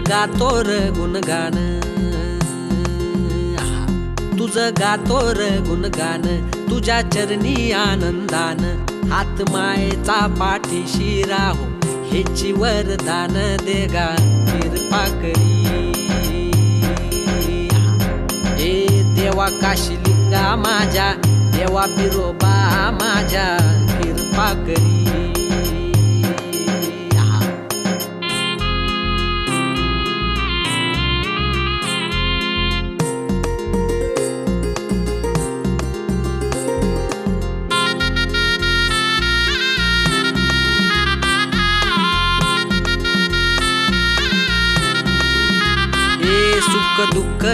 गातो र गुणगान, तुझं गातो र गुणगान, तुझ्या चरणी आनंदान, हात मायेचा पाठीशी राहो हेची वरदान देगा कृपा करी. हे देवा काशीलिंगा माझ्या, देवा बिरोबा माझ्या कृपा करी. सुख दुःख